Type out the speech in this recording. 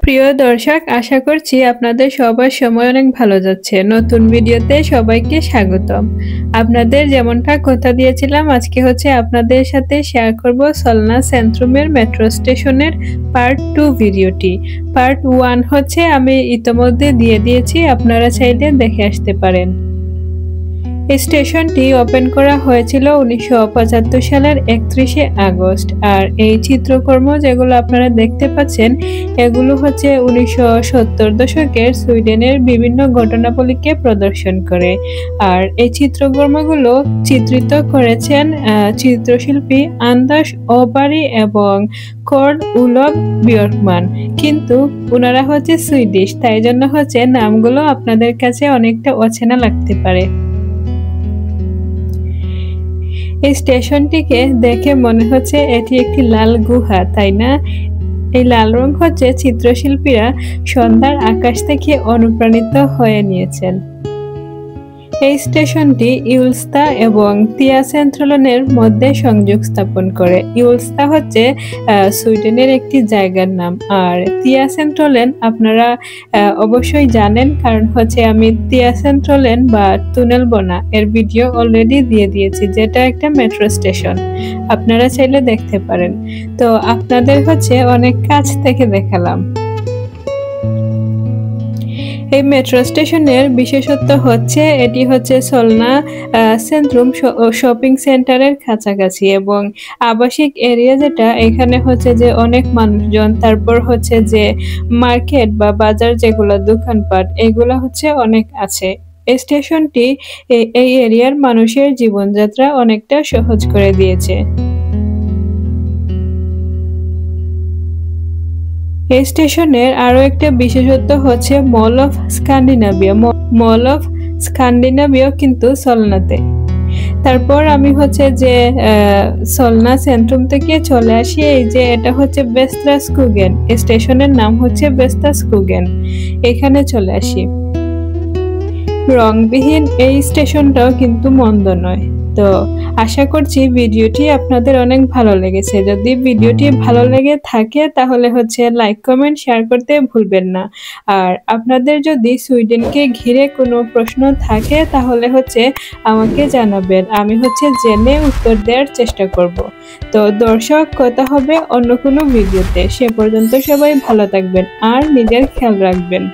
প্রিয় দর্শক, আশা করছি আপনাদের সবার সময় অনেক ভালো যাচ্ছে। নতুন ভিডিওতে সবাইকে স্বাগতম। আপনাদের যেমনটা কথা দিয়েছিলাম, আজকে হচ্ছে আপনাদের সাথে শেয়ার করব সলনা সেন্ট্রুমের মেট্রো স্টেশনের পার্ট 2 ভিডিওটি। পার্ট 1 হচ্ছে আমি ইতোমধ্যে দিয়ে দিয়েছি, আপনারা চাইলে দেখে আসতে পারেন। এই স্টেশনটি ওপেন করা হয়েছিল 1975 সালের 31শে আগস্ট। আর এই চিত্রকর্ম যেগুলো আপনারা দেখতে পাচ্ছেন, এগুলো হচ্ছে 1970 দশকের সুইডেনের বিভিন্ন ঘটনাবলীকে প্রদর্শন করে। আর এই চিত্রকর্মগুলো চিত্রিত করেছেন চিত্রশিল্পী আন্দাস ওবারি এবং কর্ড উলভ বিয়র্কমান। কিন্তু ওনারা হচ্ছে সুইডিশ, তাই জন্য হচ্ছে নামগুলো আপনাদের কাছে অনেকটা অচেনা লাগতে পারে। এই স্টেশনটিকে দেখে মনে হচ্ছে এটি একটি লাল গুহা, তাই না? এই লাল রং হচ্ছে চিত্রশিল্পীরা সন্ধ্যার আকাশ থেকে অনুপ্রাণিত হয়ে নিয়েছেন। এই স্টেশনটি ইউলস্তা এবং তিয়া সেন্ট্রালের মধ্যে সংযোগ স্থাপন করে। ইউলস্তা হচ্ছে সুইডেনের একটি জায়গার নাম, আর তিয়া সেন্ট্রালেন আপনারা অবশ্যই জানেন, কারণ হচ্ছে আমি তিয়া সেন্ট্রালেন বা তুনেলবনা এর ভিডিও অলরেডি দিয়ে দিয়েছি, যেটা একটা মেট্রো স্টেশন। আপনারা চাইলে দেখতে পারেন। তো আপনাদের হচ্ছে অনেক কাছ থেকে দেখালাম। এই মেট্রো স্টেশনের বিশেষত্ব হচ্ছে এটি হচ্ছে সলনা সেন্ট্রুম শপিং সেন্টারের কাছাকাছি এবং আবাসিক এরিয়া, যেটা এখানে হচ্ছে যে অনেক মানুষজন, তারপর হচ্ছে যে মার্কেট বা বাজার যেগুলো দোকানপাট, এগুলো হচ্ছে অনেক আছে। এই স্টেশনটি এই এরিয়ার মানুষের জীবনযাত্রা অনেকটা সহজ করে দিয়েছে। এই স্টেশনের আরো একটা বিশেষত্ব হচ্ছে মল অফ স্ক্যান্ডিনাভিয়া। মল অফ স্ক্যান্ডিনাভিয়া কিন্তু সলনাতে। তারপর আমি হচ্ছে যে সলনা সেন্ট্রুম থেকে চলে আসি, এই যে এটা হচ্ছে বেস্ত্রা স্কুগেন, স্টেশনের নাম হচ্ছে বেস্ত্রা স্কুগেন, এখানে চলে আসি। রংবিহীন এই স্টেশনটাও কিন্তু মন্দ নয়। তো আশা করছি ভিডিওটি আপনাদের অনেক ভালো লেগেছে। যদি ভিডিওটি ভালো লেগে থাকে তাহলে হচ্ছে লাইক, কমেন্ট, শেয়ার করতে ভুলবেন না। আর আপনাদের যদি সুইডেনকে ঘিরে কোনো প্রশ্ন থাকে তাহলে হচ্ছে আমাকে জানাবেন, আমি হচ্ছে জেনে উত্তর দেওয়ার চেষ্টা করব। তো দর্শক, কথা হবে অন্য কোনো ভিডিওতে। সে পর্যন্ত সবাই ভালো থাকবেন আর নিজের খেয়াল রাখবেন।